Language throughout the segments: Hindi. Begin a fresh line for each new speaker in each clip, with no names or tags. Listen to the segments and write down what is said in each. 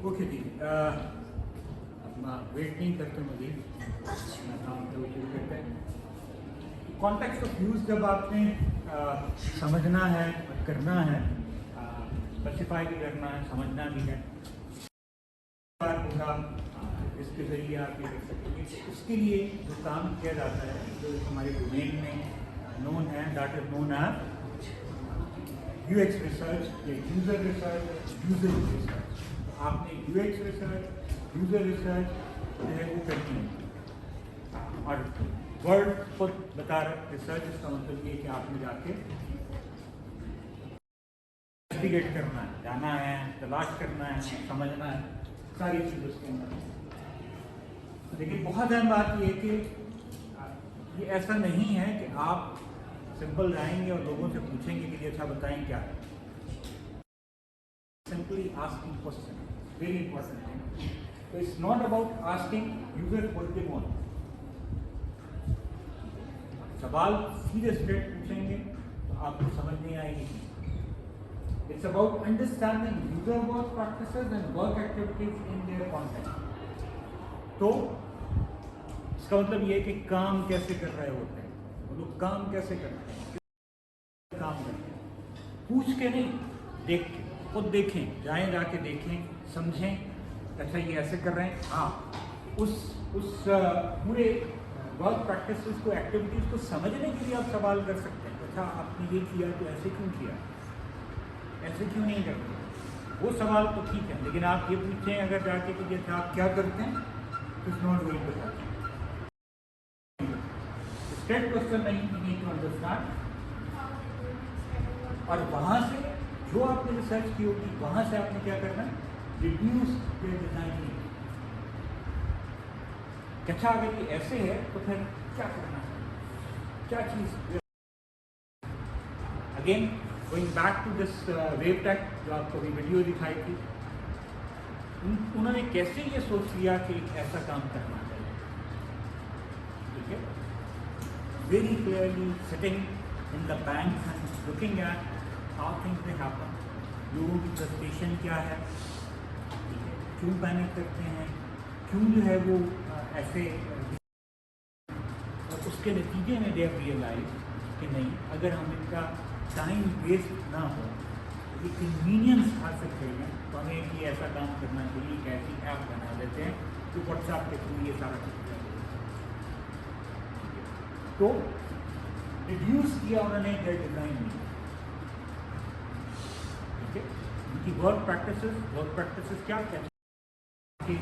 ओके जी, अपना वेट नहीं करते मुझे काम शुरू करते हैं। कॉन्टेक्स्ट ऑफ यूज़ जब आपने समझना है, करना है, स्पेसिफाई भी करना है, समझना भी है, होगा इसके ज़रिए आप ये कर सकेंगे। उसके लिए जो काम किया जाता है, जो हमारे डोमेन में नोन है, that is known as UX research या यूज़र रिसर्च, यूज़र रिसर्च। आपने यूएक्स रिसर्च, यूज़र रिसर्च जो है वो करनी है। और वर्ड खुद बता रहे रिसर्च, इसका मतलब ये कि आपने जाके इन्वेस्टिगेट करना है, जाना है, तलाश करना है, समझना है, सारी चीज़ उसके अंदर। लेकिन बहुत अहम बात ये है कि ये ऐसा नहीं है कि आप सिंपल जाएंगे और लोगों से पूछेंगे कि अच्छा बताएं क्या है। Simply asking question, very important thing. So it's not about asking user what they want. सवाल सीधे स्ट्रेट पूछेंगे तो आपको समझ नहीं आएगी। It's about understanding user work practices and work activities in their context. तो इसका मतलब ये है कि काम कैसे कर रहे होते हैं, वो लोग काम कैसे करते हैं, काम करते हैं, पूछ के नहीं, देख के, खुद देखें, जाएं, जाके देखें, समझें, अच्छा ये ऐसे कर रहे हैं। हाँ, उस पूरे वर्क प्रैक्टिसेस को, एक्टिविटीज़ को समझने के लिए आप सवाल कर सकते हैं। अच्छा आपने ये किया तो ऐसे क्यों किया, ऐसे क्यों नहीं करते, वो सवाल तो ठीक है। लेकिन आप ये पूछें अगर जाके कि जैसे आप क्या करते हैं, तो it's not going to happen. Straight question नहीं, यू नीड टू अंडरस्टैंड। और वहाँ से जो आपने रिसर्च की होगी, वहाँ से आपने क्या करना है, रिड्यूस देयर डिजाइनिंग। अच्छा अगर ये ऐसे है तो फिर क्या करना है, क्या चीज़। Again going back to this wave tech जो आपको अभी वीडियो दिखाई थी, उन्होंने कैसे ये सोच लिया कि ऐसा काम करना चाहिए। ठीक है, very clearly sitting in the bank and looking at how things they happen, लोगों की फ्रस्ट्रेशन क्या है, ठीक है, क्यों पैनिक करते हैं, क्यों जो है वो ऐसे, और उसके नतीजे में दे रियलाइज कि नहीं, अगर हम इनका टाइम वेस्ट ना हो, ये कन्वीनियंस हासिल करें, तो हमें ये ऐसा काम करना चाहिए। एक ऐसी ऐप बना देते हैं तो व्हाट्सएप के थ्रू ये सारा चीज़ तो रिड्यूस किया उन्होंने देयर डिज़ाइन में। उनकी वर्क प्रैक्टिसेस क्या क्या कि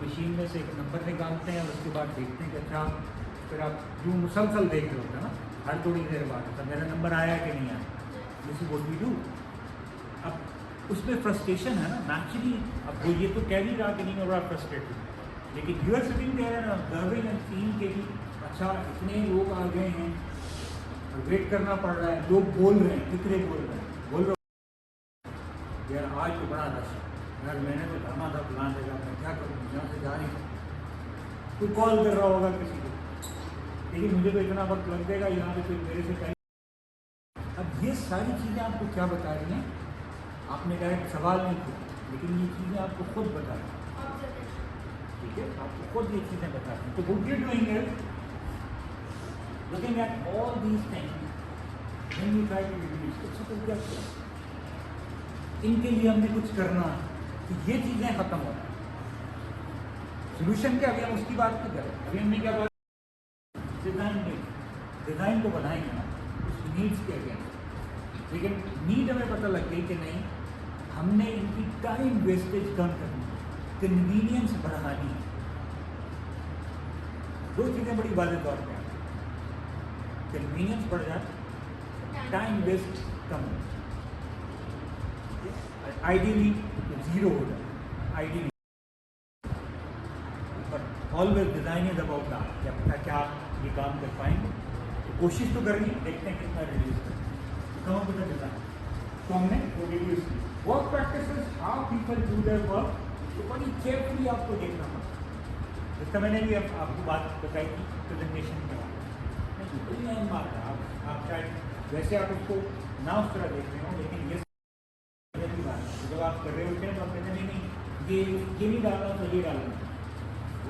मशीन में से एक नंबर निकालते हैं और उसके बाद देखते हैं कि अच्छा, फिर आप यूँ मुसलसल देख रहे होते हैं ना, हर थोड़ी देर बाद तो मेरा नंबर आया कि नहीं आया, this is what we do. अब उसमें फ्रस्ट्रेशन है ना, नेचुरली। अब वो ये तो कह नहीं रहा कि नहीं मैं बड़ा फ्रस्ट्रेटेड, लेकिन you are sitting there and observing and seeing कि अच्छा इतने लोग आ गए हैं, वेट करना पड़ रहा है, लोग बोल रहे हैं, कितने बोल रहे हो यार, आज तो बड़ा रश है यार, मैंने तो जाना था फलान जगह, मैं क्या करूँ, यहाँ से जा नहीं सकता। कोई कॉल कर रहा होगा किसी को, लेकिन मुझे तो इतना वक्त लग जाएगा यहाँ पे, कोई मेरे से पहले। अब ये सारी चीज़ें आपको क्या बता रही हैं, आपने कहा सवाल नहीं किया, लेकिन ये चीज़ें आपको खुद बता रही हैं। ठीक है, आपको खुद ये चीज़ें बता रही हैं। तो what you doing is looking at all these things when you try to reduce. क्या किया, इनके लिए हमने कुछ करना है कि ये चीज़ें खत्म हो जाए। सोल्यूशन क्या, अभी हम उसकी बात नहीं करें, अभी हमने क्या बात, डिज़ाइन तो बनाएंगे ना उस नीड्स के अगेंस्ट। लेकिन नीड हमें पता लग गई कि नहीं, हमने इनकी टाइम वेस्टेज कम करनी है, कन्वीनियंस बढ़ानी है। दो चीज़ें बड़ी वाज़ेह तौर पे, कन्वीनियंस बढ़ जाए, टाइम वेस्ट कम हो, आइडियली जीरो हो जाए, ideally. But always design is about that, क्या पता क्या ये काम कर पाएंगे, तो कोशिश तो करनी, देखते हैं कितना रिड्यूस करें, come up with the design. तो हमने वो रिड्यूस की। Work practices, how people do their work, तो बड़ी केयरफुली आपको देखना पड़ता। जिसका मैंने भी आपको बात बताई थी प्रेजेंटेशन के बाद, कोई अहम बात है। आप शायद वैसे आप उसको ना उस तरह देख रहे हो, लेकिन ये जब आप कर रहे होते हैं तो आप कहते हैं नहीं ये नहीं डालना तो ये डालना,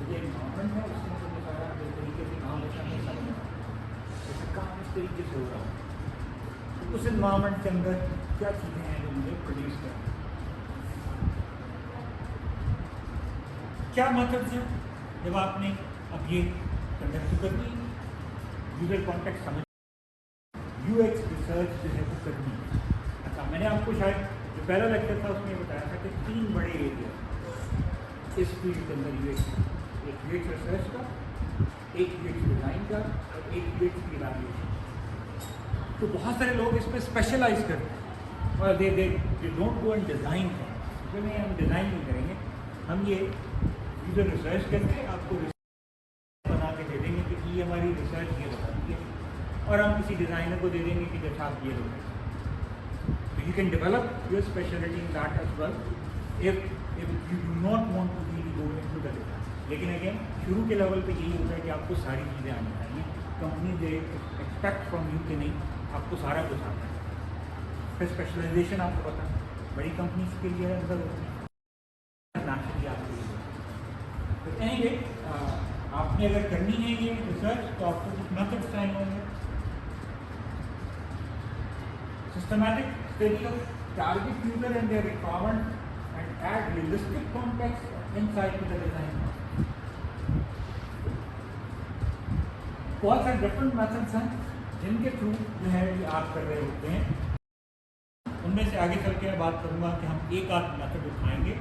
ये इन्वायरमेंट है उसमें तो सारा जिस तरीके से काम होता है समझना, जैसे काम इस तरीके से हो रहा है तो उस इन्वायरमेंट के अंदर क्या चीज़ें हैं जो मुझे प्रोड्यूस करें। क्या मेथड्स हैं जब आपने अब ये कंडक्ट करनी, यूजर कॉन्टेक्स्ट समझ, यूएक्स रिसर्च जो है वो करनी है। अच्छा, मैंने आपको शायद जो पहला लेक्चर था उसमें बताया था कि 3 बड़े एरिया इस फील्ड के अंदर यूएक्स, एक यूएक्स रिसर्च का, एक यूएक्स डिज़ाइन का और एक यूएक्स की इवैल्यूएशन। तो बहुत सारे लोग इस पर स्पेशलाइज करते हैं और they don't go and design करें, नहीं हम डिज़ाइन नहीं करेंगे, हम ये यूजर रिसर्च करके आपको बना के दे देंगे कि ये हमारी रिसर्च ये बताती है, और हम किसी डिज़ाइनर को दे देंगे कि जैसा आप ये लोग, so you can develop your specialty in that as well if you do not want to really go into the design। लेकिन अगेन शुरू के लेवल पे यही होता है कि आपको सारी चीज़ें आनी चाहिए, company they expect from you कि नहीं आपको सारा कुछ आता है। फिर स्पेशलाइजेशन आपको पता है बड़ी कंपनीज के लिए अंदर होती है, नेचुरली आपके लिए। तो एनीवे आपने अगर करनी है ये रिसर्च तो आपको कुछ मेथड्स चाहिए होंगे। Systematic study of target user and their requirement and add realistic context and insight to the design। बहुत सारे डिफरेंट मेथड्स हैं जिनके थ्रू जो है ये आप कर रहे होते हैं। उनमें से आगे चल के मैं बात करूँगा कि हम एक आध मेथड उठाएंगे,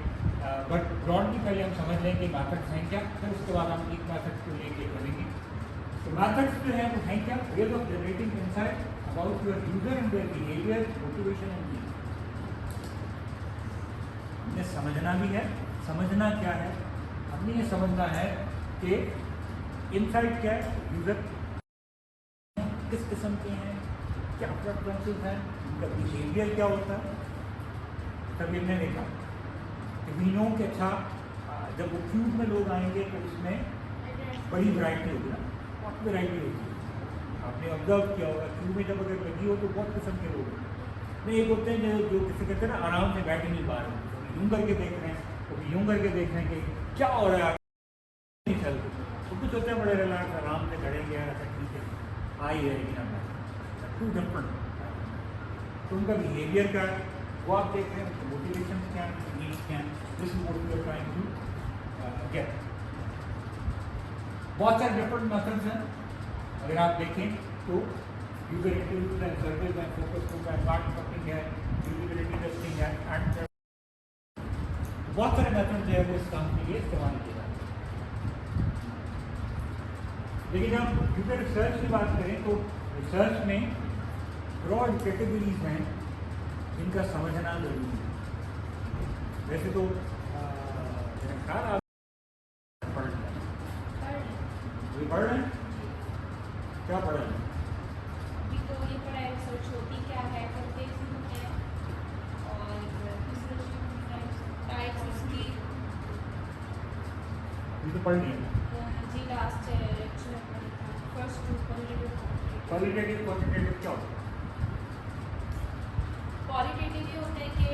बट ब्रॉडली पहले हम समझ लें कि मेथड्स हैं क्या, फिर उसके बाद हम एक मेथड को लेके करेंगे। तो मेथड्स जो है वो हैं क्या, ways of generating insight about your user and their behavior, motivation and needs। हमने समझना भी है, समझना क्या है, हमने ये समझना है कि इनसाइट क्या है, यूजर किस किस्म के हैं, क्या प्रेफरेंसेस हैं, उनका बिहेवियर क्या होता है। तभी हमने देखा कि वी नो कि अच्छा जब वो क्यूब में लोग आएंगे तो उसमें बड़ी वैरायटी होगी ना, बहुत वैरायटी होती है। आपने ऑब्जर्व किया होगा क्यों में जब अगर लगी हो तो बहुत किस्म के लोग नहीं, एक होते हैं जो किसी कहते हैं ना आराम से बैठ नहीं पा रहे हैं, यूँ करके देख रहे हैं, तो यूँ करके देख रहे हैं कि क्या हो रहा है नहीं चल, तो कुछ होते हैं बड़े रिलैक्स आराम से खड़ेंगे, ऐसा ठीक है आ ही रहेगी ना, टू डिफरेंट। तो उनका बिहेवियर क्या है वो आप देख रहे हैं, उनके मोटिवेशन क्या है, उनकी नीड्स क्या है, this is what we are trying to get. बहुत सारे डिफरेंट मेथड्स हैं अगर आप देखें तो, user interviews and surveys and focus group and marketing है, यूजिबिलिटी टेस्टिंग है, एंड बहुत सारे मेथड जो है वो इस काम के लिए इस्तेमाल किए जाते हैं। लेकिन जब यूजर रिसर्च की बात करें तो रिसर्च में ब्रॉड कैटेगरीज हैं जिनका समझना जरूरी है। वैसे तो मेरा ख्याल आप पढ़ रहे हैं, क्या पढ़ा है?
अभी तो ये पढ़ा है रिसर्च होती क्या है, करते हैं और टाइप्स उसकी
ये तो पढ़ लिया
जी, last lecture first
qualitative quantitative क्या होता है?
क्वालिटेटिव ये होता है कि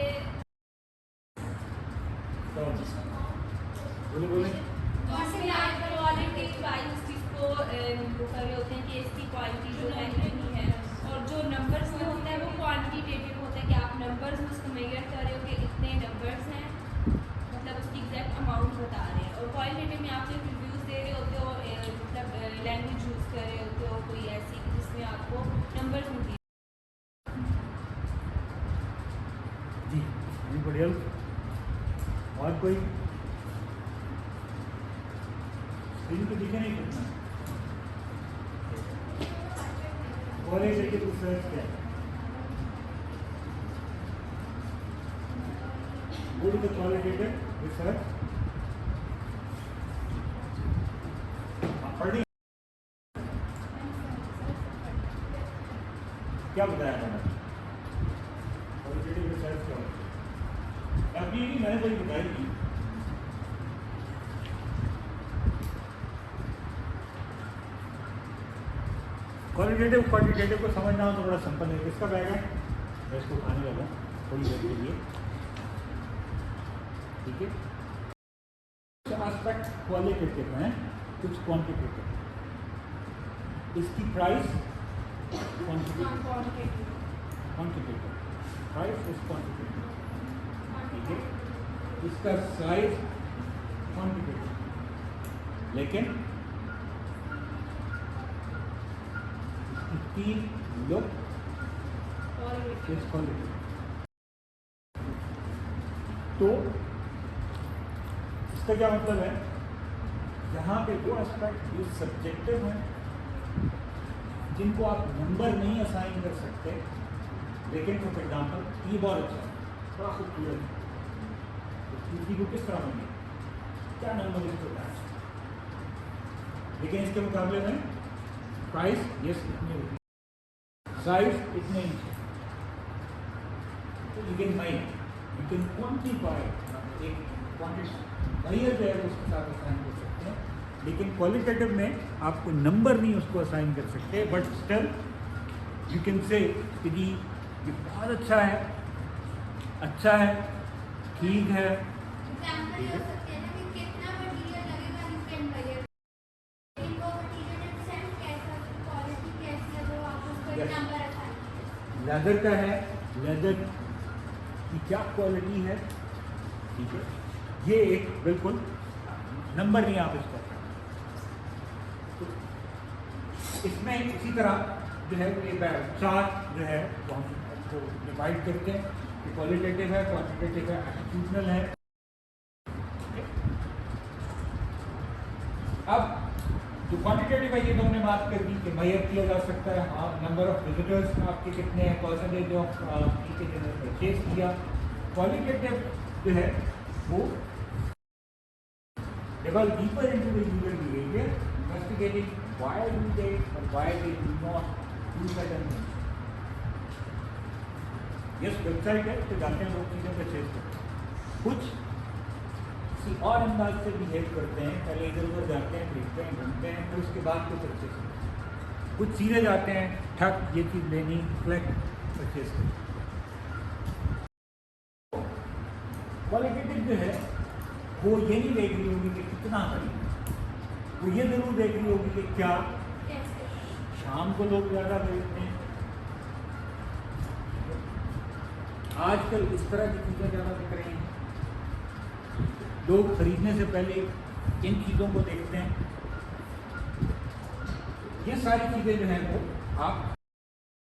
बोले बोले
क्वालिटी वाइज उस चीज़ को वो कर रहे होते हैं कि इसकी क्वालिटी जो है नहीं है, और जो नंबर्स में होता है वो क्वांटिटेटिव होता है कि आप नंबर्स में उसको मेजर कर रहे हो कि इतने नंबर्स हैं, मतलब उसकी एग्जैक्ट अमाउंट बता रहे हैं। और क्वालिटेटिव में आप सिर्फ रिव्यूज़ दे रहे होते हो, मतलब लैंग्वेज यूज़ कर रहे होते हो कोई ऐसी जिसमें आपको नंबर्स मिलती है।
जी बढ़िया। और कोई स्क्रीन तो दिखे नहीं कितना क्वालिटेटिव रिसर्च क्या है? What is the qualitative research? पढ़ी क्या बताया मैंने? क्वालिटेटिव रिसर्च क्या होता है? अभी नहीं, मैंने कोई बताई थी। क्वालिटेटिव क्वांटिटेटिव को समझना हो तो बड़ा सिंपल है। किसका बैग है? मैं इसको खाने लगा थोड़ी देर के लिए, ठीक है। एस्पेक्ट क्वालिटेटिव हैं, कुछ क्वांटिटेटिव। इसकी price quantitative, price is quantitative, ठीक है। इसका साइज क्वांटिटेटिव, लेकिन इसकी लुक इज क्वालिटेटिव। तो इसका क्या मतलब है, यहाँ पे वो एस्पेक्ट जो सब्जेक्टिव हैं, जिनको आप नंबर नहीं असाइन कर सकते, लेकिन फॉर एग्जाम्पल ये बहुत अच्छा है, थोड़ा खूबसूरत है, तो किसी को किस तरह बनेगा, क्या नंबर इसको अटैच, लेकिन इसके मुकाबले में प्राइस यस इतने रुपये, साइज इतने इंच है, तो you can mind, you can quantify, एक क्वांटिफायर जो है उसके साथ असाइन कर सकते हैं, लेकिन क्वालिटेटिव में आपको नंबर नहीं उसको असाइन कर सकते, but still you can say कि जी ये बहुत अच्छा है, ठीक है।
एग्जांपल ये हो सकते हैं ना कि कितना मटेरियल लगेगा यू कैन मेजर, इनको मटेरियल रिप्रेजेंट कैसा, क्वालिटी कैसी है, वो आप उसको एक नंबर असाइन कीजिए।
लेदर का है, लेदर की क्या क्वालिटी है, ठीक है, ये एक बिल्कुल नंबर नहीं आप इसका। तो इसमें इसी तरह जो है ये चार्ट जो है वो हम उसको डिवाइड करते हैं कि क्वालिटेटिव है, क्वांटिटेटिव है, एटीट्यूडनल है। अब जो क्वांटिटेटिव है ये तो हमने बात कर दी कि मेजर किया जा सकता है, हाँ, नंबर ऑफ विजिटर्स आपके कितने हैं, परसेंटेज ऑफ पीपल जिन्होंने परचेज किया। क्वालिटेटिव जो है वो delve deeper into the user behavior, investigating why do they or why they do not do certain things. Yes, website है तो जाते हैं लोग चीज़ें परचेज करते हैं, कुछ किसी और अंदाज से बिहेव करते हैं, पहले इधर उधर जाते हैं, देखते हैं, घूमते हैं, फिर उसके बाद कोई परचेज करते हैं। कुछ सीधे जाते हैं, ठक ये चीज़ लेनी, कलेक्ट, परचेज करते हैं। क्वालिटेटिव जो है वो ये नहीं देख रही होगी कि कितना खरीदें, वो ये जरूर देख रही होगी कि क्या शाम को लोग ज़्यादा खरीदते हैं। आजकल इस तरह की चीज़ें ज़्यादा बिक रही हैं, लोग खरीदने से पहले इन चीज़ों को देखते हैं। ये सारी चीज़ें जो हैं वो आप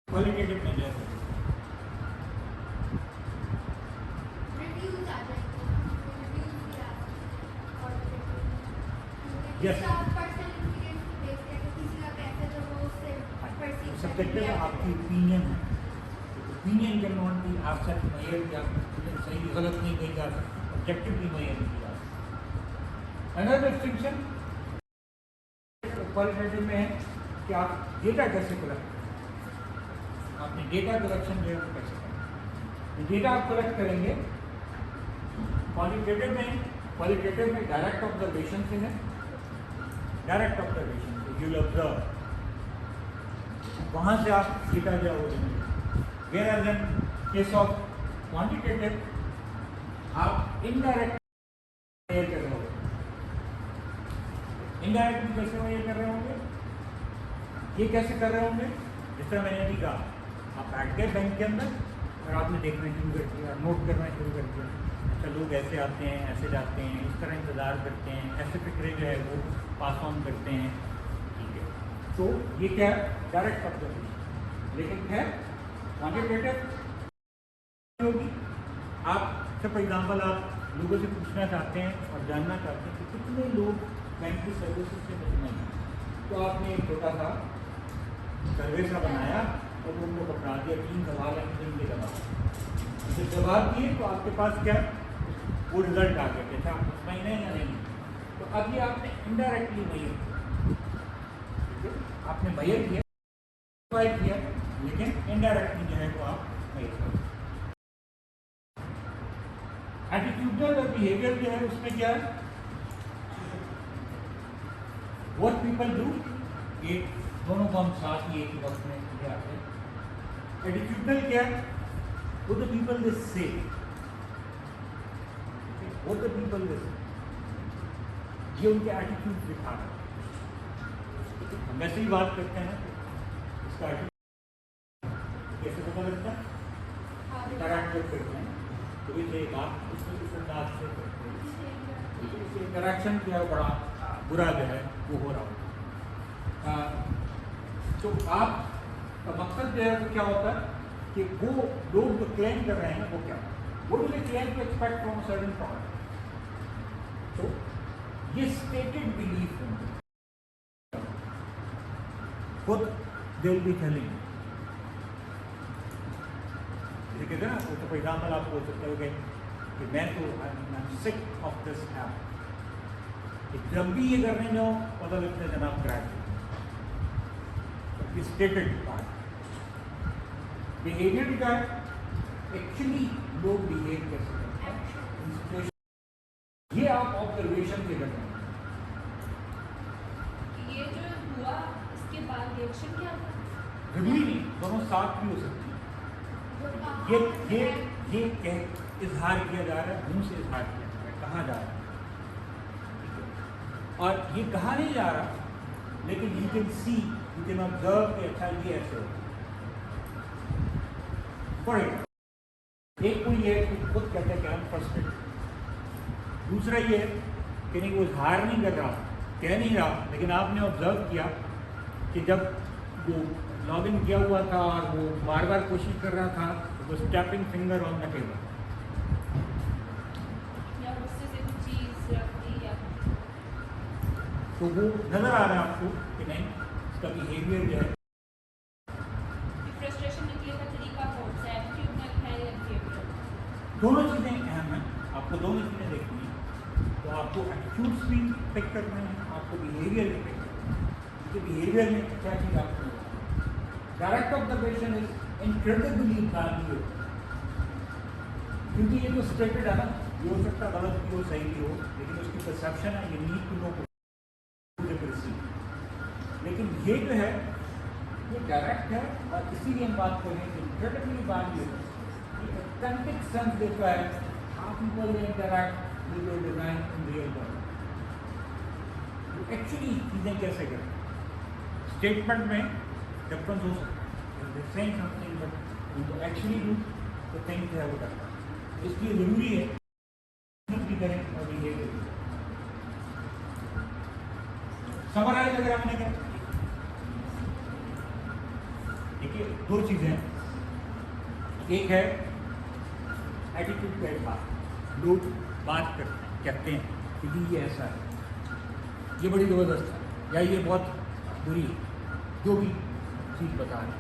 क्वालिटेटिव में जो है
रिव्यूज आ जाएंगे, रिव्यूज भी आ
Yes.
और पर्सनल एक्सपीरियंस देखते हैं कि किसी का कैसे तो वो उससे परसीव
सब्जेक्टिव आपकी ओपिनियन है, ओपिनियन कैन नॉट बी आप सच मेजर की आप सही गलत नहीं कही जा सकती, ऑब्जेक्टिवली मेजर की जा सकती। अनदर डिस्टिंक्शन क्वालिटेटिव में है कि आप डेटा कैसे कलेक्ट करें, आपने डेटा कलेक्शन जो है वो कैसे करें। डेटा आप कलेक्ट करेंगे क्वालिटेटिव में डायरेक्ट ऑब्जर्वेशन से है, डायरेक्ट ऑब्जर्वेशन से यू विल ऑब्जर्व, वहाँ से आप डेटा जो हो जाएंगे। Whereas in case of quantitative आप इनडायरेक्ट मेजर कर रहे होंगे। इनडायरेक्टली कैसे मेजर कर रहे होंगे, ये कैसे कर रहे होंगे, जिस तरह मैंने अभी कहा, आप बैठ गए बैंक के अंदर और आपने देखना शुरू कर दिया, नोट करना शुरू कर दिया, अच्छा लोग ऐसे आते हैं, ऐसे जाते हैं, इस तरह इंतज़ार करते हैं, ऐसे फिक्रे जो है वो पास ऑन करते हैं, ठीक है। तो ये क्या है, डायरेक्ट ऑब्जर्वेशन। लेकिन खैर क्वांटिटेटिव होगी, आप फॉर एग्जाम्पल आप लोगों से पूछना चाहते हैं और जानना चाहते हैं कि कितने लोग बैंक की सर्विसेज से बचना है, तो आपने एक छोटा सा सर्वे सा बनाया और उनको पकड़ा दिया, 3 सवाल हैं, 3 के जवाब। जब जवाब दिए तो आपके पास क्या वो रिजल्ट आ गया, अच्छा आप कुछ महीने या नहीं। तो अब ये आपने इनडायरेक्टली मेजर किया, आपने मेजर किया, लेकिन इनडायरेक्टली जो है वो आप मेजर करें। एटीट्यूडल और बिहेवियर जो है उसमें क्या है, व्हाट पीपल डू, ये दोनों को हम साथ ही एक वक्त में ले आते हैं। एटीट्यूडल क्या है, what the people they say, what the people they say, ये उनके एटीट्यूड दिखा रहे हैं। हम वैसे ही बात करते हैं, इसका एटीट्यूड कैसे पता लगता है? इंटरैक्ट जब करते हैं तो इसे बात इस अंदाज से करते हैं, इसे इंटरैक्शन जो है बड़ा बुरा जो है वो हो रहा होता है। तो आपका मकसद जो है वो क्या होता है कि वो लोग जो क्लेम कर रहे हैं वो क्या, वो do they claim to expect from certain product. तो ये स्टेटेड बिलीफ खुद दे विल बी टेलिंग, कहते हैं ना, तो फॉर एग्जाम्पल आप बोल सकते हो कि मैं तो I am sick of this app, जब भी ये करने जाओ पता लगता है जनाब क्रैक स्टेटेड पार्ट। बिहेवियर का एक्चुअली लोग बिहेव कैसे करते हैं, ये आप ऑब्जर्वेशन से करते हैं।
ये जो हुआ इसके बाद रिएक्शन क्या था?
जरूरी नहीं, दोनों साथ भी हो सकती है। ये इजहार किया जा रहा है, मुंह से इजहार किया जा रहा है, कहा जा रहा है, और ये कहा नहीं जा रहा, लेकिन you can see, you can observe कि अच्छा ये ऐसे हो। एक कोई ये खुद कहते हैं कि हम फ्रस्ट्रेटेड, दूसरा ये है कि नहीं वो इजहार नहीं कर रहा, कह नहीं रहा, लेकिन आपने ऑब्जर्व किया कि जब वो लॉग इन किया हुआ था और वो बार बार कोशिश कर रहा था, वो stepping finger on the table,
या उससे से कुछ चीज रख दी या
तो वो नजर आ रहा है आपको कि नहीं इसका बिहेवियर जो है।
फ्रस्ट्रेशन निकलने का तरीका कौन सा है, एटीट्यूड है या बिहेवियर?
दोनों चीज़ें अहम हैं, आपको दोनों चीज़ें देखनी है। तो आपको एटीट्यूड्स भी पिक करने हैं, आपको बिहेवियर भी पिक करना है, क्योंकि बिहेवियर में क्या चीज़ आपको direct observation is incredibly valuable, क्योंकि ये तो स्टेटेड है ना, ये हो सकता है गलत भी हो सही भी हो, लेकिन उसकी परसेप्शन है, ये नीड टू नो रिसीव। लेकिन ये जो है ये डायरेक्ट है, और इसीलिए हम बात कर रहे हैं कि इनक्रेडिबली वैल्यूएबल, ये ऑथेंटिक सेंस देता है how people interact with your design in real world. Actually चीज़ें कैसे करें, स्टेटमेंट में डिफरेंस हो सकता है, same something, but actually do तो थिंग है वो करता है। इसलिए जरूरी है भी करें और बिहेवियर भी। समराइज अगर हमने करें, देखिए दो चीज़ें हैं, एक है एटीट्यूड का एक बात, लोग बात करते हैं, कहते हैं कि जी ये ऐसा है, ये बड़ी ज़बरदस्त है, या ये बहुत बुरी है, जो भी चीज़ बता रहे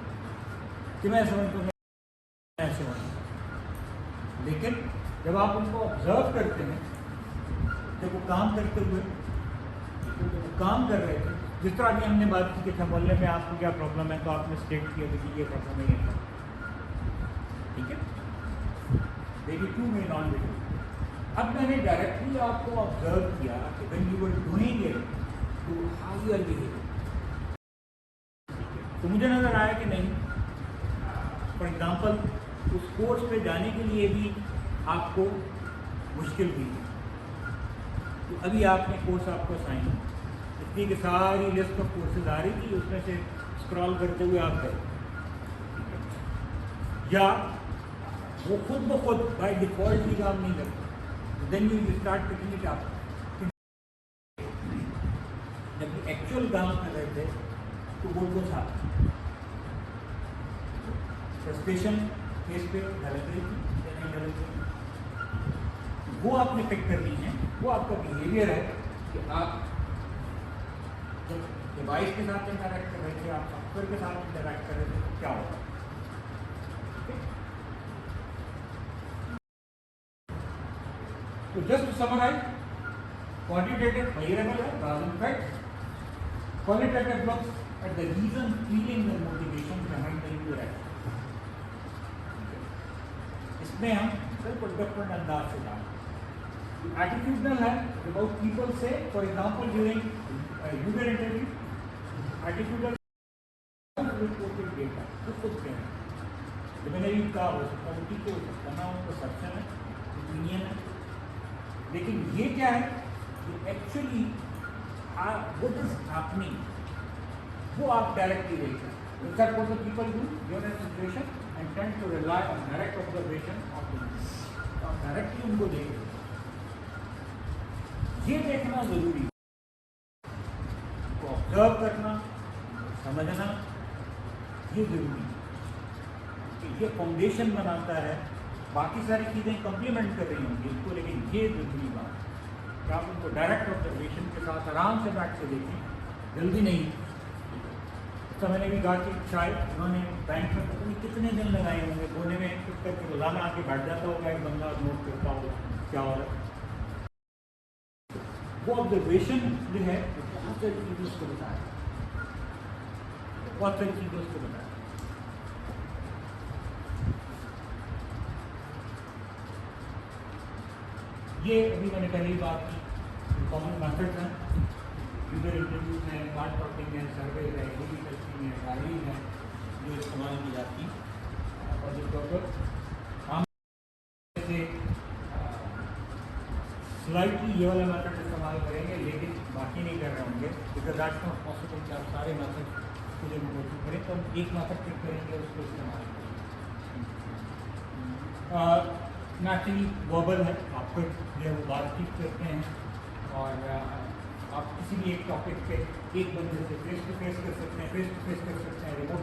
कि मैं समझता हूँ ऐसे होना। लेकिन जब आप उनको ऑब्जर्व करते हैं, जब वो काम करते हुए, तो वो काम कर रहे थे, जिस तरह अभी हमने बात की कि मोहल्ले में आपको क्या प्रॉब्लम है, तो आपने स्टेट किया कि ये प्रॉब्लम है, ये ठीक है, देखिए टू में नॉन वेजिटेरियन। अब मैंने डायरेक्टली आपको ऑब्जर्व किया कि when you were doing it तो हाउ यू आर बिहेविंग, तो मुझे नज़र आया कि नहीं, फॉर एग्जांपल उस कोर्स पे जाने के लिए भी आपको मुश्किल हुई, तो अभी आपने कोर्स आपको साइन, इतनी की सारी लिस्ट ऑफ कोर्सेज आ रही थी, उसमें से स्क्रॉल करते हुए आप गए, या वो खुद ब खुद बाय डिफॉल्ट भी काम नहीं करते, then you start picking it up. जब एक्चुअल काम कर रहे थे तो वो था फ्रस्ट्रेशन फेस पे गलत रही थी या नहीं गलत रही, वो आपने पिक करनी है, वो आपका बिहेवियर है कि आप जब डिवाइस के साथ इंटरैक्ट कर रहे थे, आप सॉफ्टवेयर के साथ इंटरैक्ट कर रहे थे, तो क्या होगा। तो जस्ट समराइज, क्वांटिटेटिव मेजरेबल है, cause and effect, qualitative looks at the reason, feeling and motivation behind the interaction। इसमें हम सिर्फ डिफरेंट अंदाज से डालें। एटीट्यूडनल है, about people say, for example during user interview, attitudinal reported data तो खुद कहें, जब मैंने भी कहा हो सकता है ठीक हो सकता है ना, उनको परसेप्शन है, ओपिनियन है, लेकिन ये क्या है, ये एक्चुअली व्हाट इज हैपनिंग, वो आप डायरेक्टली देखें। That what the people do during a situation and tend to rely on direct observation of the news. और डायरेक्टली उनको देखें, ये देखना जरूरी है, तो ऑब्जर्व करना, समझना ये जरूरी है कि ये फाउंडेशन बनाता है। बाकी सारी चीज़ें कम्प्लीमेंट कर रही होंगी इसको, लेकिन ये जरूरी बात कि आप उनको डायरेक्ट ऑब्जर्वेशन के साथ आराम से बैठ के देखें, जल्दी नहीं। तो मैंने भी कहा कि शायद उन्होंने बैंक में पता नहीं कितने दिन लगाए होंगे बोने में, कुछ करके रोजाना आके बैठ जाता होगा एक बंदा, नोट करता हो क्या हो रहा है। वो ऑब्जर्वेशन जो है बहुत सारी चीज़ें उसको बताया, बहुत सारी चीज़ें उसको बताया। ये अभी मैंने पहले ही बात की, कॉमन मेथड्स हैं, यूजर इंटरव्यूज हैं, कार्ड टॉपिंग है, सर्वे है, ईडी टेस्टिंग है, डायरी है, जो इस्तेमाल की जाती है। और जिस तौर पर हम जैसे स्लाइटली ये वाला मेथड इस्तेमाल करेंगे, लेकिन बाकी नहीं कर रहे होंगे, बिकॉज दैट्स नॉट पॉसिबल कि आप सारे मेथड को जब गो थ्रू करें तो हम एक मेथड पिक करेंगे, उसको इस्तेमाल करेंगे। नेचुरली वर्बल है, आप फिर जो है वो बातचीत करते हैं और आप किसी भी एक टॉपिक पे एक बंदे से फेस टू फेस कर सकते हैं, फेस टू फेस कर सकते हैं, रिमोट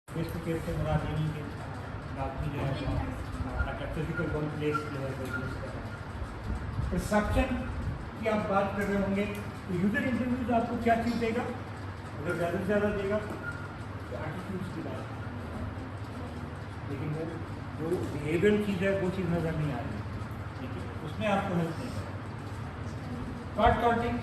फेस टू फेस से मुराद नहीं कि बाकी जो है फिजिकल वन प्लेस जो है यूज़ कर रहे हैं। परसेप्शन की आप बात कर रहे होंगे तो यूज़र इंटरव्यूज आपको क्या चीज़ देगा, अगर ज़्यादा से ज़्यादा देगा तो एटीट्यूड्स की बात, लेकिन वो जो बिहेवियर चीज़ है वो चीज़ नज़र नहीं आ रही, ठीक है, उसमें आपको हेल्प नहीं करेगा। कार्ड काउंटिंग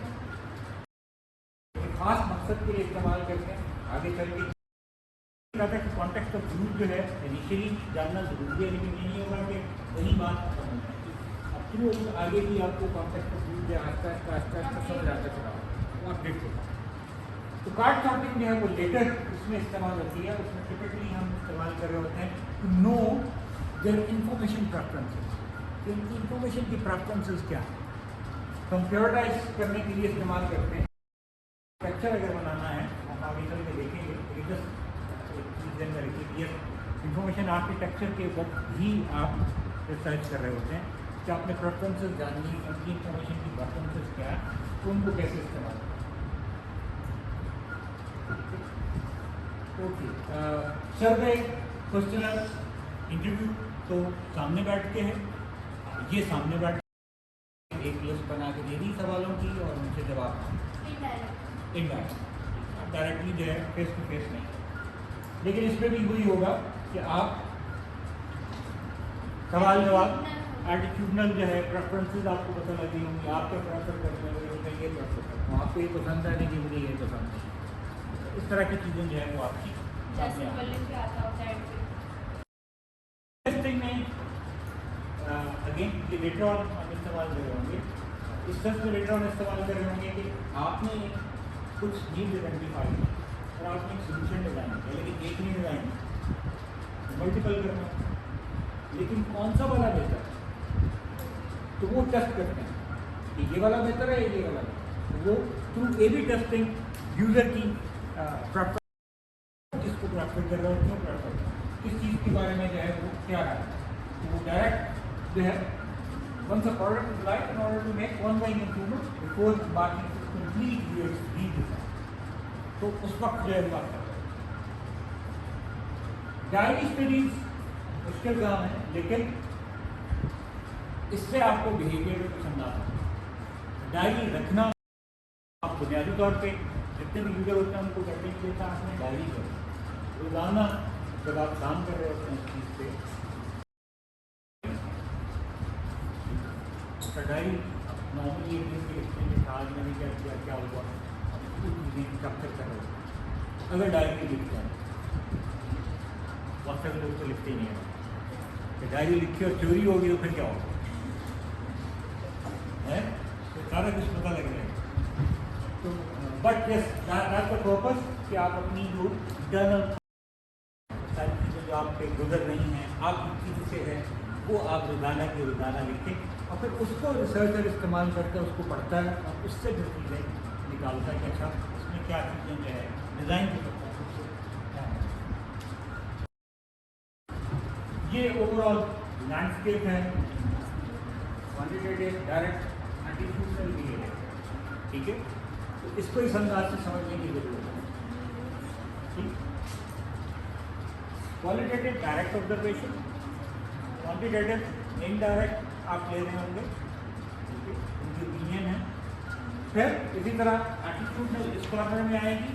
खास मकसद के लिए इस्तेमाल करते हैं, आगे चल के कॉन्टेक्स्ट ऑफ यूज जो है इनिशियली जानना जरूरी है, लेकिन ये नहीं होगा कि वही बात खत्म हो जाएगी। अब थ्रू आगे भी आपको कॉन्टेक्स्ट ऑफ यूज है आस्ता आस्ता आस्ता आस्ता समझ आता चला वो अपडेट होगा। तो कार्ड काउंटिंग जो है वो लेटर उसमें इस्तेमाल होती है, उसमें टिपिकली हम इस्तेमाल कर रहे होते हैं to know their information preferences, तो इनकी इंफॉर्मेशन की प्रेफरेंसेस क्या है, कंप्यूटराइज करने के लिए इस्तेमाल करते हैं। स्ट्रक्चर अगर बनाना है हम आगे चल के देखेंगे, इंफॉर्मेशन आर्किटेक्चर के वक्त ही आप रिसर्च कर रहे होते हैं कि आपने प्रेफरेंसेस जाननी, उनकी इंफॉर्मेशन की प्रेफरेंसेस क्या है, तो उनको कैसे इस्तेमाल करें। ओके, सर्वे, क्वेश्चनर, इंटरव्यू तो सामने बैठ के है, ये सामने बैठ एक लिस्ट बना के दे दी सवालों की और उनसे जवाब इनडायरेक्ट, डायरेक्टली जो है फेस टू फेस नहीं। लेकिन इसमें भी वही होगा कि आप सवाल जवाब एटीट्यूडनल जो है प्रेफरेंसेस आपको पता लगी होंगी, आप क्या प्रेफर करते हैं, मैं ये प्रेफर करता हूँ, आपको ये पसंद है नहीं कि मुझे ये पसंद है, इस तरह की चीज़ें जो है वो आपकी सामने टेस्टिंग में अगेन ये लेटर ऑन हम इस्तेमाल कर रहे होंगे, इस तरह से लेटर ऑन इस्तेमाल कर रहे होंगे कि आपने कुछ नीड आइडेंटिफाई की और आपने एक सोल्यूशन डिज़ाइन किया, लेकिन एक नहीं डिज़ाइन मल्टीपल करना, लेकिन कौन सा वाला बेहतर है, तो वो टेस्ट करते हैं कि ये वाला बेहतर है ये वाला बेहतर है। वो through A B testing user की प्रेफरेंस, जिसको प्रेफर कर रहे हो क्यों प्रेफर, किस चीज़ के बारे में जो है वो क्या रहा है, तो वो डायरेक्ट जो है once a product is live, in order to make ongoing improvements before the market is completely redesigned, तो उस वक्त जो है बात करते हैं। डायरी स्टडीज मुश्किल काम है, लेकिन इससे आपको बिहेवियर में कुछ अंदाजा है। डायरी रखना आप बुनियादी तौर पे जितने भी यूजर होते हैं उनको करने के लिए आपने डायरी करें रोजाना, जब आप काम कर रहे होते हैं इस चीज़ पे डायरी नॉर्मली एक दिन के लिखते हैं कि आज मैंने क्या किया, क्या हुआ, कब तक कर रहे हो। अगर डायरी लिखते हैं, बहुत सारे लोग तो लिखते ही नहीं है, कि डायरी लिखी और चोरी होगी तो फिर क्या होगा, है तो सारा कुछ पता लग जाएगा। तो but yes that's the purpose कि आप अपनी जो इंटरनल सारी चीज़ें जो आप पे गुजर रही हैं, आपकी चीज़ से है, वो आप रोज़ाना की रोज़ाना लिखें और फिर उसको रिसर्चर इस्तेमाल करके उसको पढ़ता है और उससे जो चीज़ें निकालता है कि अच्छा इसमें क्या चीज़ें जो है डिज़ाइन भी करता है। ये ओवरऑल लैंडस्केप है, क्वांटिटेटिव, डायरेक्ट, एटीट्यूडनल भी है, ठीक है। तो इसको इस अंदाज से समझने की जरूरत है, ठीक। Qualitative direct observation, quantitative indirect आप ले रहे होंगे, ठीक है, उनकी ओपिनियन है। फिर इसी तरह एटीट्यूडनल इस कॉर्नर में आएगी,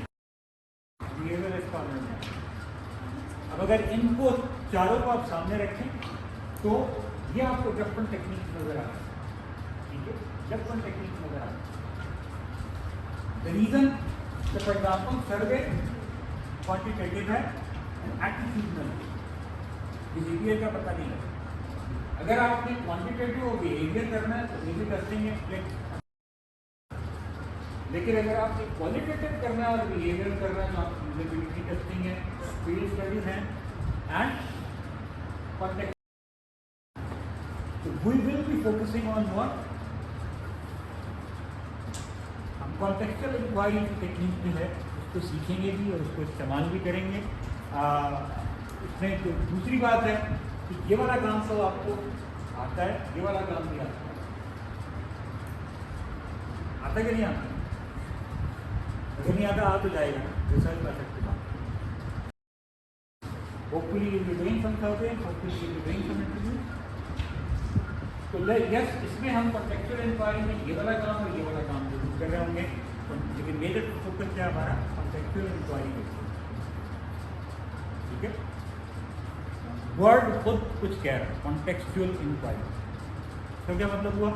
बिहेवियर इस कॉर्नर में आएगी। अब अगर इनको चारों को आप सामने रखें तो ये आपको जपन टेक्निक नजर आ रहा है, ठीक है, जपन टेक्निक नजर आ रहा है। The reason for example survey quantitative है, एटीट्यूडनल बिहेवियर का पता नहीं है। अगर आपने क्वांटिटेटिव और बिहेवियर करना है तो ये भी टेस्टिंग है, लेकिन अगर आपने क्वालिटेटिव करना है और बिहेवियर करना है तो आप यूजेबिलिटी टेस्टिंग है, फील्ड स्टडीज हैं and context. So we will be focusing on what? हम contextual inquiry की टेक्निक जो है उसको सीखेंगे भी और उसको इस्तेमाल भी करेंगे। इसमें जो दूसरी बात है कि ये वाला काम तो आपको आता है, ये वाला काम भी आता है, आता कि नहीं आता? अगर नहीं आता आ तो जाएगा ना, रिसर्च कर सकते हैं। Hopefully you will be doing some surveys, hopefully you will be doing some interviews. तो यस, इसमें हम कॉन्टेक्चुअल इंक्वायरी में ये वाला काम और ये वाला काम जरूर कर रहे होंगे, लेकिन मेजर फोकस क्या हमारा कॉन्टेक्चुअल इंक्वायरी में, ठीक है। वर्ड खुद कुछ कह रहा है, कॉन्टेक्चुअल इंक्वायरी, तो क्या मतलब हुआ?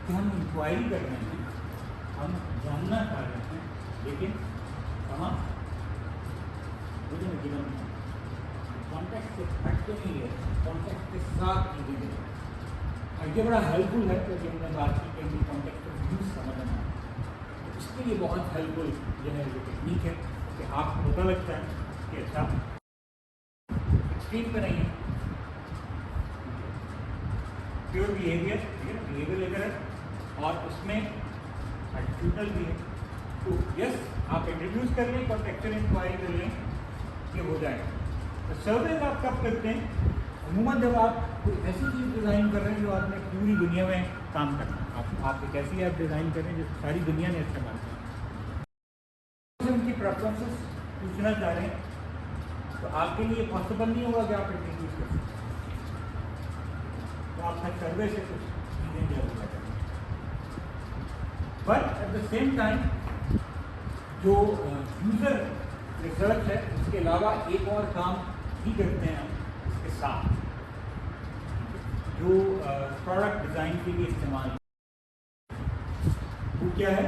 कि हम इंक्वायरी कर रहे हैं, हम जानना चाह रहे हैं, लेकिन कहाँ? कॉन्टेक्स्ट से हटते नहीं है, कॉन्टेक्स्ट के साथ चीजें हैं। और ये बड़ा हेल्पफुल है क्योंकि हमने बात की कि कॉन्टेक्स्ट का यूज समझना है, तो इसके लिए बहुत हेल्पफुल जो है ये टेक्निक है कि आपको पता लगता है कि अच्छा एक्सट्रीम पे नहीं है, प्योर बिहेवियर, ठीक है, बिहेवियर लेकर है और उसमें एटीट्यूडनल भी है। तो यस, आप इंट्रोड्यूस कर लें, कॉन्टेक्चुअल इंक्वायरी कर लें, ये हो जाएगा। तो सर्वेज आप कब करते हैं? अमूमन जब आप कोई ऐसी चीज़ डिज़ाइन कर रहे हैं जो आपने पूरी दुनिया में काम करना है, आप एक ऐसी ऐप डिज़ाइन कर रहे हैं जो सारी दुनिया ने इस्तेमाल किया, उनकी प्रेफरेंसेस पूछना चाह रहे हैं, तो आपके लिए पॉसिबल नहीं होगा कि आप इंट्रोड्यूस कर सकते, तो आपका सर्वे से कुछ चीज़ें जरूर करें। But at the same time जो यूज़र रिसर्च है उसके अलावा एक और काम भी करते हैं हम इसके साथ, जो प्रोडक्ट डिज़ाइन के लिए इस्तेमाल, वो क्या है?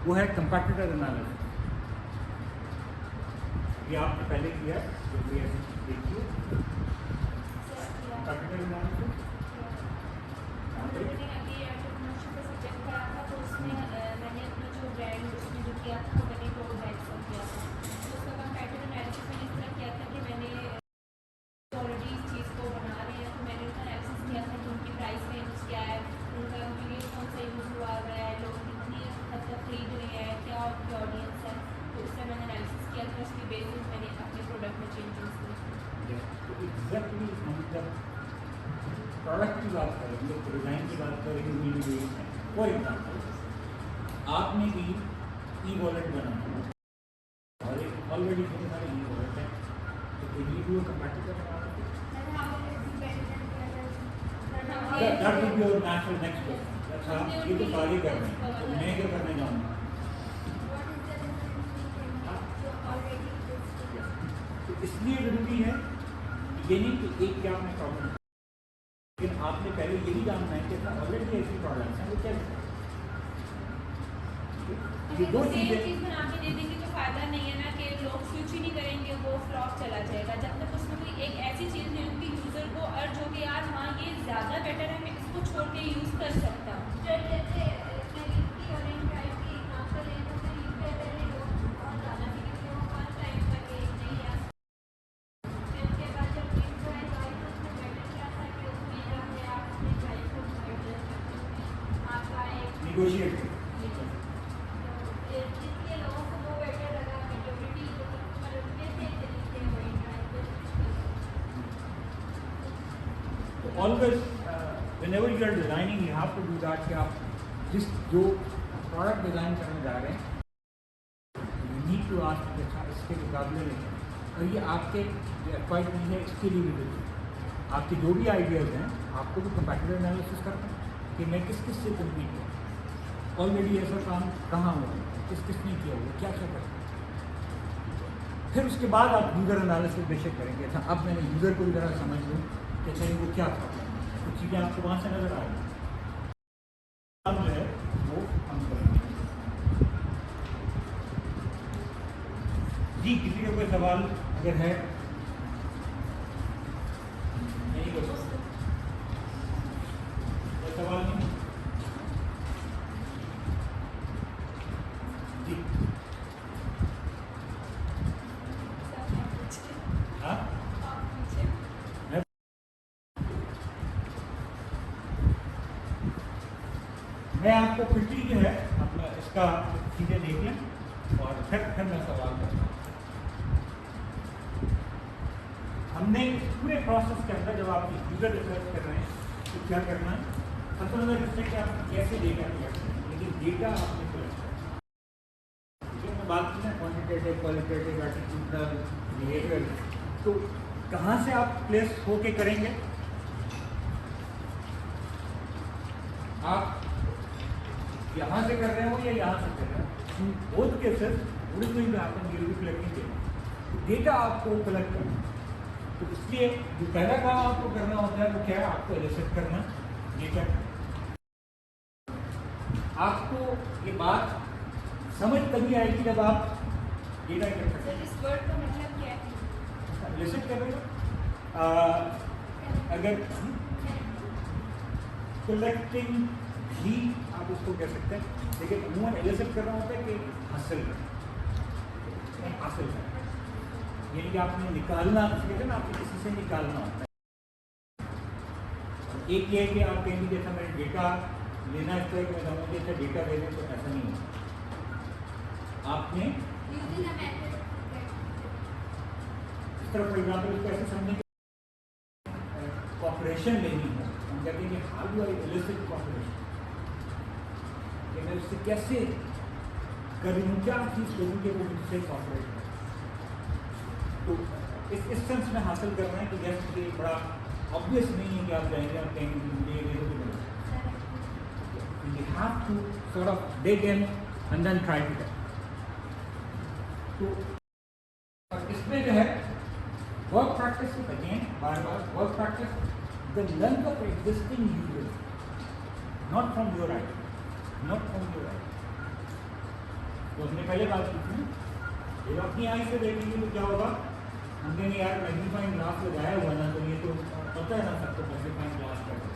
वो है कंपैटिटर एनालिसिस। ये आपने पहले किया है, जो भी ऐसी चीज़ देखिए, कंपैटिटर एनालिसिस।
किया था तो मैंने टोल बैग्स को किया था, तो उसका कंपैरिजन एनालिसिस मैंने इस तरह किया था कि मैंने ऑलरेडी इस चीज़ को बना रहे हैं, तो मैंने उसका एनालिसिस किया था कि उनकी प्राइस रेंज क्या है, उनका मटीरियल कौन सा यूज़ हुआ गया है, लोग कितनी हद तक खरीद रहे हैं, क्या उनकी ऑडियंस है, तो उससे मैंने एनालिसिस किया था, उसकी बेसिस मैंने अपने प्रोडक्ट में चेंजेस किए।
एग्जैक्टली हम जब प्रोडक्ट की बात करेंगे, डिज़ाइन की बात करेंगे, फॉर एग्जाम्पल आपने भी ई वॉलेट बनाना और एक ऑलरेडी बहुत सारे ई वॉलेट है, तो ये भी वो कंपैटिटर बना सकते हैं। That will be your natural next question. अच्छा, ये तो सारे कर रहे हैं, तो मैं क्या करने जाऊँगा? तो इसलिए जरूरी है ये नहीं कि एक क्या आपने प्रॉब्लम, लेकिन आपने पहले यही जानना है कि ऑलरेडी ऐसी प्रॉब्लम्स हैं वो कैसे, ये दो चीज़
बना के दे देंगे तो फायदा नहीं है ना, कि लोग स्विच ही नहीं करेंगे, वो फ्लॉप चला जाएगा। जब तक उसमें कोई एक ऐसी चीज़ नहीं होगी यूज़र को अर्ज हो कि यार हाँ ये ज़्यादा बेटर है, मैं इसको छोड़ के यूज़ कर सकता हूँ।
निगोशिएट करें।
जितने लोगों को वो बेटर लगा मेजॉरिटी मतलब कैसे तरीके हैं वो इंटरेक्ट
तो always whenever you are designing you have to do that कि आप जिस जो प्रोडक्ट डिजाइन करने जा रहे हैं यू नीड टू आस्क कि अच्छा इसके मुकाबले में और ये आपके जो FY3 है इसके लिए भी देते हैं आपके जो भी आइडियाज़ हैं आपको भी कंपैटिबल एनालिसिस करते हैं कि मैं किस किस से कम्पीट करूँ, ऑलरेडी ऐसा काम कहाँ हुआ है, किस किस ने किया हुआ, क्या क्या करते हैं। फिर उसके बाद आप यूज़र एनालिसिस बेशक करेंगे। अच्छा अब मैंने यूज़र को भी ज़रा समझ लूँ कि अच्छा वो क्या था, कुछ चीज़ें आपको वहाँ से नज़र आ रही अब जो है वो हम करेंगे। जी किसी का कोई सवाल अगर है नहीं कर सकते, कोई सवाल नहीं जी हाँ मैं आपको क्विकली जो है अपना इसका चीज़ें देख लें और फिर मैं सवाल करता हूँ। हमने इस पूरे प्रोसेस के अंदर जब आप यूज़र रिसर्च कर रहे हैं तो क्या करना है, सबसे ज़्यादा इससे कि आप कैसे डेटा कलेक्ट करें, लेकिन डेटा आपने कलेक्ट करना जो मैं बात की ना क्वान्टिटेटिव क्वालिटेटिव एटीट्यूडनल बिहेवियर, तो कहाँ से आप प्लेस होके करेंगे, आप यहाँ से कर रहे हो या यहाँ से कर रहे हो, बोथ केसेस ओरिजिनली आपको कलेक्टिंग डेटा आपको कलेक्ट करना। तो इसलिए जो पहला काम आपको करना होता है वो क्या है, आपको एलिसिट करना डेटा। आपको ये बात समझ तभी आएगी जब आप डेटा इकट्ठा
सर इस वर्ड का मतलब क्या है?
एलिसिट करेंगे अगर कलेक्टिंग ही आप उसको कह सकते हैं, लेकिन अमूमन एलिसिट करना होता है कि हासिल करना, यानी कि आपने निकालना, कहते हैं ना आपको किसी से निकालना होता है। एक ये है कि आप कहेंगे जैसा मैंने डेटा लेना इस तरह कि मैं समझ जैसे डेटा दे दें तो ऐसा नहीं होता। आपने इस तरह फॉर एग्जाम्पल इसको ऐसे समझें कि कॉपरेशन लेनी है, हम कहते हैं कि how do I elicit cooperation, कि मैं उससे कैसे करूँ, क्या चीज़ करूँ कि वो मुझसे कॉपरेट करें। तो इस सेंस में हासिल करना है कि जैसे कि बड़ा ऑब्वियस नहीं है कि आप जाएंगे आप कहेंगे मुझे ये दे दो, you have to sort of dig in and then try to get. तो इसमें जो है work practice again bar bar work practice the length of existing users not from your idea, not from your idea. तो हमने पहले बात की थी, जब अपनी आई से देखेंगे तो क्या होगा, हम कहेंगे यार मैग्नीफाइंग ग्लास लगाया हुआ ना, तो ये तो पता है ना सबको मैग्नीफाइंग ग्लास क्या है।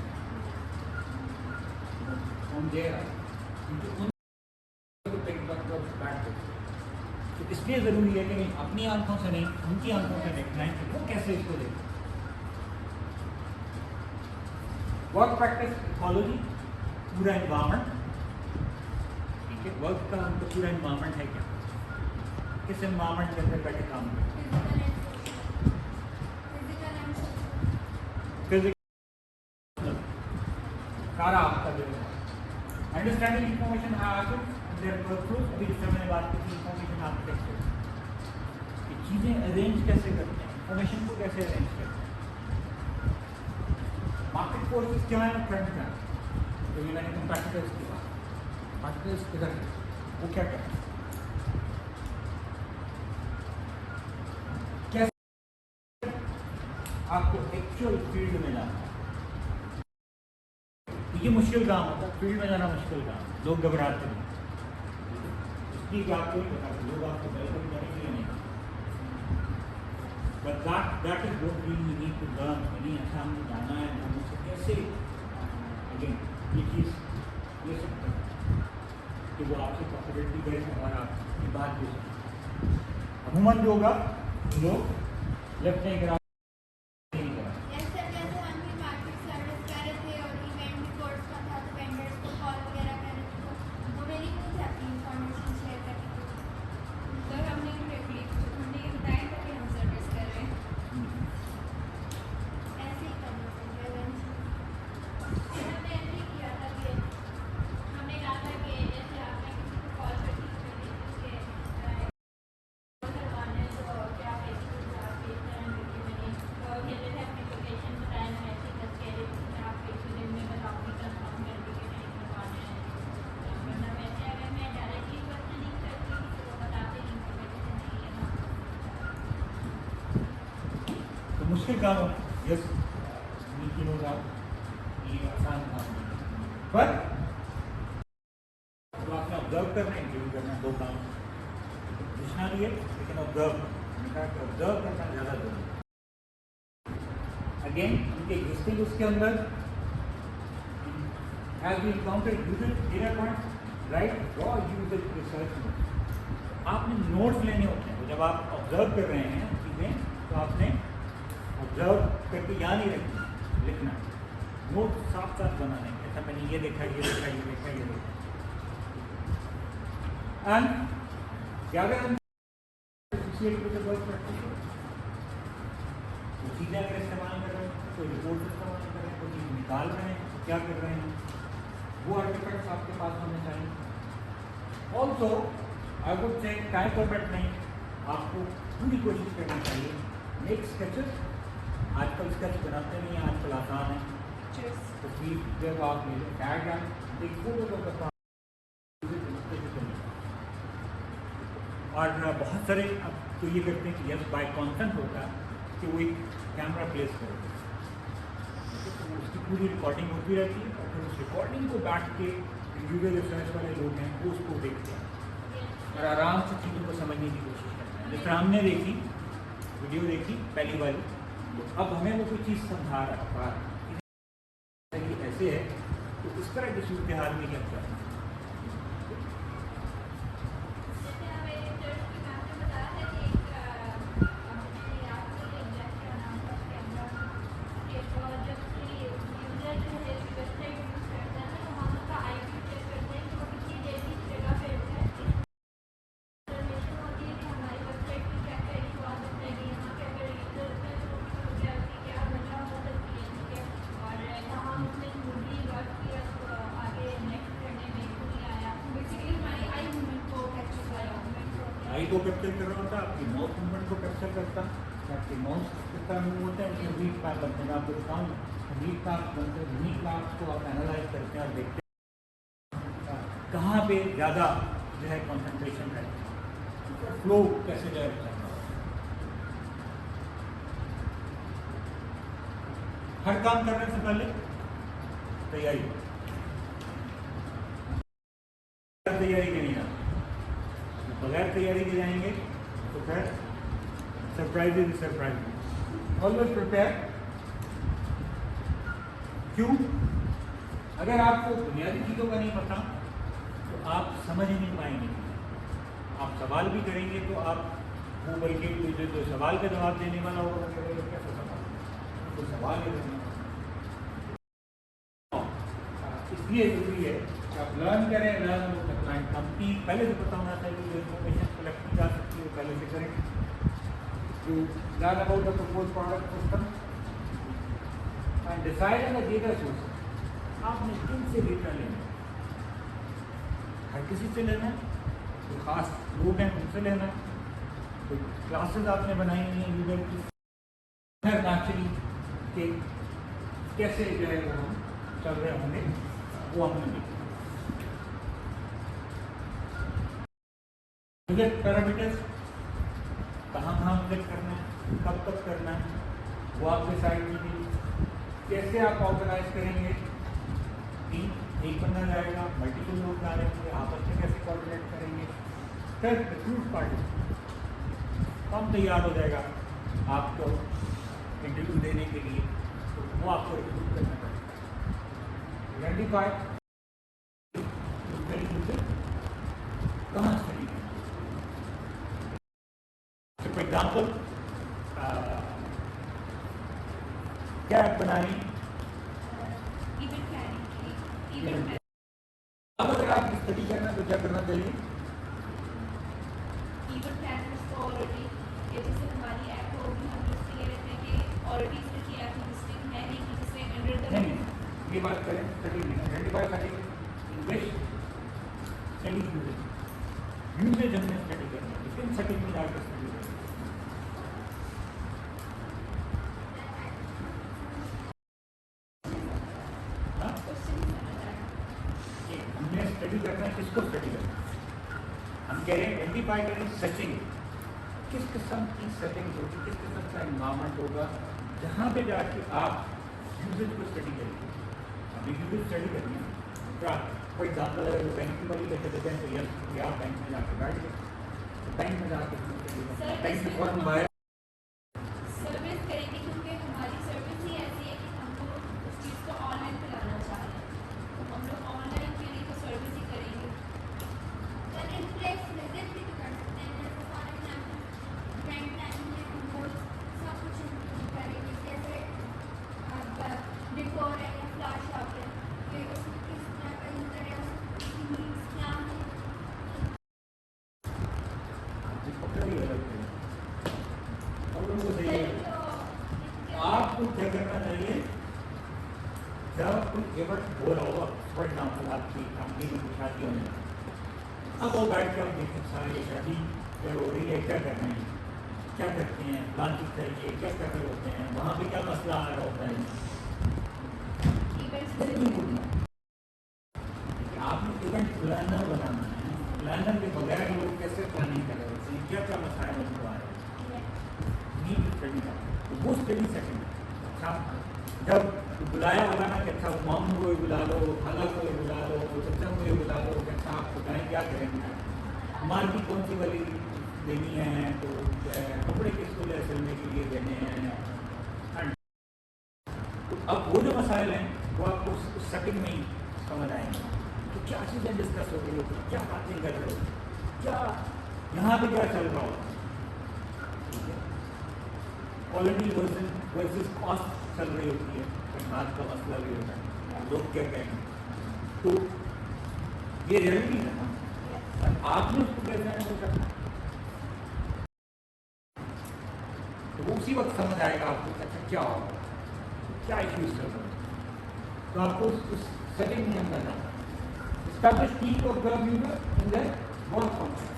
तो इसलिए ज़रूरी है कि नहीं अपनी आंखों से नहीं उनकी आंखों से देखना है कि वो कैसे इसको देखें। वर्क प्रैक्टिस इकोलॉजी पूरा एनवायरनमेंट, ठीक है, वर्क का उनका पूरा एनवायरनमेंट है क्या, किस एनवायरनमेंट के अंदर बैठे काम करें, फिजिकल सारा आपका जो है अंडरस्टैंडिंग इंफॉर्मेशन अभी जैसे मैंने बात की थी इंफॉर्मेशन आर्किटेक्चर कि चीज़ें अरेंज कैसे करते हैं, इंफॉर्मेशन को कैसे अरेंज करते हैं, मार्केट फोर्सेस क्या है, ट्रेंड क्या है, तो ये मैंने कंपैटिटर्स की बात, कंपैटिटर्स किधर है, वो क्या करते हैं, कैसे आपको एक्चुअल फील्ड में जाना है। ये मुश्किल काम होता है, फील्ड में जाना मुश्किल काम, लोग घबराते हैं, इसलिए आपको नहीं पता लोग आपको वेलकम करेंगे नहीं, but that is what we need to learn. नहीं अच्छा हमने जाना है, हम उससे कैसे अगेन ये चीज़ ले सकते हैं कि वो आपसे कॉपरेट भी करें और आपकी बात भी सुने। अमूमन जो होगा लोग लेफ्ट नहीं करा मुश्किल काम हो, यस नीति नो डाउट ये आसान काम नहीं, पर तो आपने ऑब्जर्व करना है, इंटरव्यू करना है, 2 काम पूछना भी है लेकिन ऑब्जर्व करना ज़्यादा जरूरी है। अगेन उनके एग्जिस्टिंग उसके अंदर has been counted user data point right draw user research note. आपने नोट्स लेने होते हैं, तो जब आप ऑब्जर्व कर रहे हैं चीज़ें तो आपने ऑब्जर्व करके याद नहीं रखना, लिखना, नोट साफ साफ बनाने, ऐसा मैंने ये देखा ये देखा ये देखा ये देखा। एंड क्या अगर हम चीज़ें अगर इस्तेमाल कर रहे हैं, कोई रिपोर्ट इस्तेमाल कर रहे हैं, कोई चीज़ निकाल रहे हैं, क्या कर रहे हैं, वो आर्टिफैक्ट्स आपके पास होने चाहिए। Also I would say time format नहीं, आपको पूरी कोशिश करनी चाहिए। मेक स्केचेस, आजकल स्केच बनाते नहीं, आजकल आसान है, तस्वीर जब आप ले लें डायग्राम और बहुत सारे अब तो ये करते हैं कि यस बाय कॉन्सेंट होता है कि वो एक कैमरा प्लेस करें, तो उसकी पूरी रिकॉर्डिंग होती रहती है और फिर उस रिकॉर्डिंग को बैठ के यूजर रिसर्च वाले लोग हैं वो उसको देखते हैं और आराम से चीज़ों को समझने की कोशिश करते हैं। जैसे हमने देखी वीडियो देखी पहली वाली, तो अब हमें वो कोई चीज़ समझा रहा है ये ऐसे है, तो इस तरह की सूरत हाल में क्या करना है। आई को कैप्चर कर रहा होता है, आपकी माउथ मूवमेंट को कैप्चर करता, आपके माउथ कितना मूव होता है, उसमें वीक पैक बनते हैं। मैं आपको बताऊँ वीक पैक बनते हैं, वीक पैक को आप एनालाइज करते हैं और देखते हैं कहाँ पे ज़्यादा जो है कॉन्सेंट्रेशन है, फ्लो कैसे जो है हर काम करने से पहले तैयारी के नहीं आती, बगैर तैयारी के जाएंगे तो फिर सरप्राइज ऑलवेज प्रिपेयर। क्यों? अगर आपको बुनियादी चीज़ों का नहीं पता तो आप समझ ही नहीं पाएंगे। आप सवाल भी करेंगे तो आप वो बल्कि जो सवाल का जवाब देने वाला होगा कैसा सवाल, तो सवाल ही देना। इसलिए जरूरी है कि आप लर्न करें, कंपनी पहले से पता होना चाहिए जो इन्फॉर्मेशन कलेक्ट की जा सकती है पहले से करें। You learn about the proposed product system and decide on the data sources. आपने किन से डेटा लेना है, हर किसी से लेना है, तो खास लोग हैं उनसे लेना है, तो क्लासेस आपने बनाई हुई हैं यूजर की नेचुरली के कैसे जो है वो हम चल रहे होंगे वो हमने देखा। विजिट पैरामीटर्स कहाँ विजिट करना है, कब तक करना है, वो आप डिसाइड कीजिए। कैसे आप ऑर्गेनाइज करेंगे, एक बंदा जाएगा, मल्टीपल लोग जा रहे होंगे, आपस में कैसे कोऑर्डिनेट करेंगे, फिर रिक्रूट पार्टी कम तैयार हो जाएगा आपको इंटरव्यू देने के लिए, तो वो आपको रिक्रूट करना पड़ेगा। आइडेंटिफाई कहाँ स्टडी करें। फॉर एग्जाम्पल क्या ऐप बनाई, अब अगर आप स्टडी करना तो क्या करना चाहिए,
इवेंट प्लानर्स को ऑलरेडी जैसे हमारी ऐप होगी हम उससे ये रहते हैं कि ऑलरेडी इसकी ऐप लिस्टिंग है नहीं कि जिसमें अंडर द
नहीं ये बात करें स्टडी नहीं, आइडेंटिफाई करें इंग्लिश स्टडी यूजेज हमने स्टडी करना है, लेकिन सेटिंग में जाकर स्टडी करना हमने स्टडी करना है, किसको स्टडी करना है, हम कह रहे हैं आइडेंटिफाई करें सेटिंग, किस किस्म की सेटिंग होगी, किस किस्म का इन्वायरमेंट होगा जहाँ पे जाके आप यूजेज को स्टडी करेंगे, अभी यूजेज स्टडी करनी है तो आप फॉर एग्जाम्पल अगर बैंकिंग वाली लेकर देते हैं तो ये आप बैंक में जाके बैठ गए, बैंक में जाके बैंक में फॉर्म बाहर
सर्विस करेंगे क्योंकि हमारी सर्विस ही ऐसी है कि हम लोग उस चीज़ को ऑनलाइन कराना चाह रहे हैं, तो हम लोग ऑनलाइन के लिए तो सर्विस ही करेंगे।
इन प्लेस विजिट भी तो कर सकते हैं, जैसे फॉर एग्जाम्पल बैंक टाइम में हम लोग सब कुछ करेंगे, जैसे अब डिकोर है या फ्लावर शॉप है, फिर उसमें किस तरह का यूज़र है, उसकी नीड्स क्या हैं।
आपको क्या करना चाहिए, जब कोई इवेंट हो रहा होगा, फॉर एग्जाम्पल आपकी कंपनी में कुछ शादी होने, अब वो बैठ के आप देखते हैं सारी शादी हो रही है, क्या कर रहे हैं, क्या करते हैं, प्लान किस तरीके क्या कर रहे होते हैं, वहाँ पे क्या मसला आ रहा होता है। आपने इवेंट प्लानर बनाना है, प्लानर के बगैर लोग कैसे प्लानिंग कर रहे होते हैं, क्या क्या मसाइल उनको आ रहे हैं, नीड स्टडी का तो वो स्टडी सेशन। अच्छा जब बुलाया होगा ना कि अच्छा मामू को बुला लो, खाला को बुला लो, चचा को बुला लो, कि अच्छा आप बताएं क्या करेंगे, मार्केट कौन सी वाली लेनी है, तो कपड़े किसको ले सिलने के लिए देने हैं, तो अब वो जो मसाइल हैं वो आपको उस सेटिंग में ही समझ आएंगे। तो क्या चीज़ें डिस्कस हो रही होती, क्या बातें कर रहे हो, क्या यहाँ पे क्या चल रहा होता है, क्वालिटी वर्सेस कॉस्ट चल रही होती है, बात का मसला भी होता है, लोग क्या कहेंगे, तो ये रियलिटी है ना, आपने उसको कैसे हैंडल करना है, तो वो उसी वक्त समझ आएगा आपको अच्छा क्या होगा, क्या इश्यूज चल रहे हैं, तो आपको उस सेटिंग में अंदर जाना है। Establish peak of the user in their work function.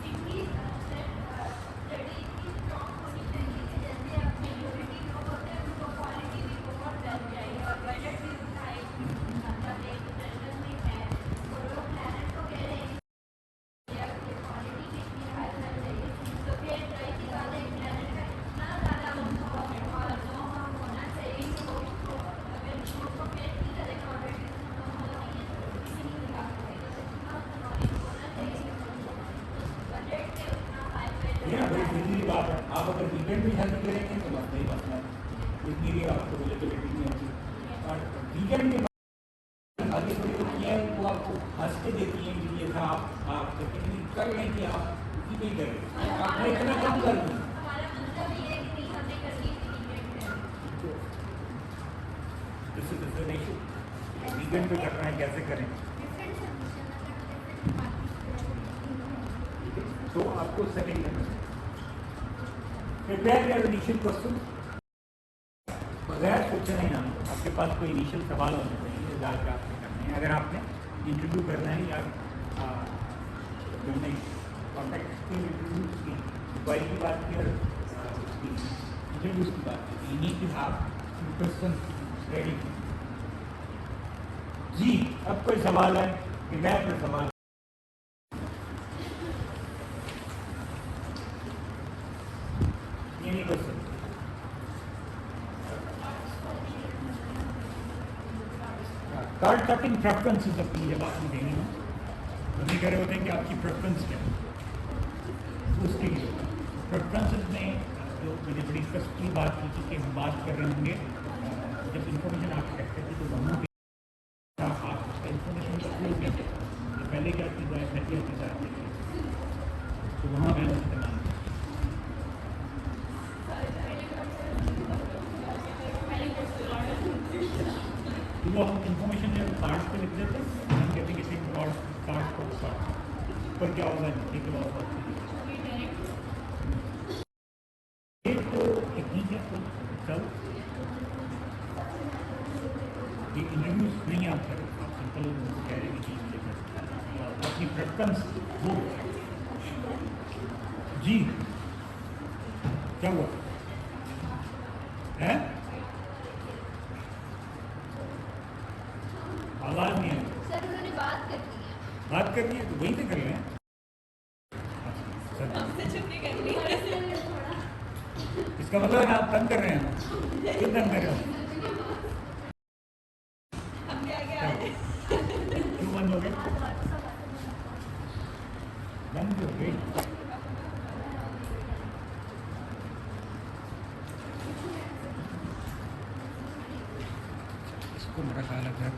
आप अगर वीकेंड भी हेल्प करेंगे तो बात नहीं मसला, इतनी भी आपको रिलेटिविटी नहीं होती, और वीकेंड में आगे थोड़ी होती है वो आपको हंस के देती हैं कि ये था आप कर रहे हैं कि आप इसी पे करें, आपने इतना कम कर दिया। वीकेंड पे करना है कैसे करें, तो आपको सेटिंग करना है। प्रिपेयर योर इनिशियल क्वेश्चन, बगैर सोचे नहीं ना, आपके पास कोई इनिशियल सवाल होने चाहिए ज़्यादा आपने करने हैं, अगर आपने इंटरव्यू करना है या कॉन्टैक्ट की बात की और इंटरव्यूज की बात की, you need to have question ready. जी अब कोई सवाल है कि मैं कोई सवाल कार्ड कटिंग प्रेफरेंसेस अपनी जब आपने देनी हो तो नहीं कह रहे होते हैं कि आपकी प्रेफरेंस क्या है, उसके लिए प्रेफरेंसेस में जो मैंने बड़ी स्पष्टली बात की कि हम बात कर रहे होंगे जब इन्फॉर्मेशन आप कहते थे तो वहाँ पे आप उसका इन्फॉर्मेशन का उपयोग करते थे, तो पहले क्या चीज़ है पहले के साथ तो वहाँ मैं इस्तेमाल वो इन्फॉर्मेशन जो कार्ड पे लिख देते हैं, हम कहते हैं किसी कार्ड को पर क्या होगा एक तो टेक्निक है तो सब ये इंटरव्यूज नहीं आप करें, आप सिंपल कह रहे हैं कि अपनी प्रेफरेंस वो जी क्या हुआ है, आवाज नहीं है
सर उन्होंने बात कर दी है,
बात करनी है तो वहीं से कर लें।
आपसे छुट्टी करनी है
इसका इसका मतलब आप तंग कर रहे हैं, क्यों तंग कर रहे हो?
हम क्या क्या
क्यों बंद हो गए? बंद क्यों हो गई? इसको मेरा ख्याल है फिर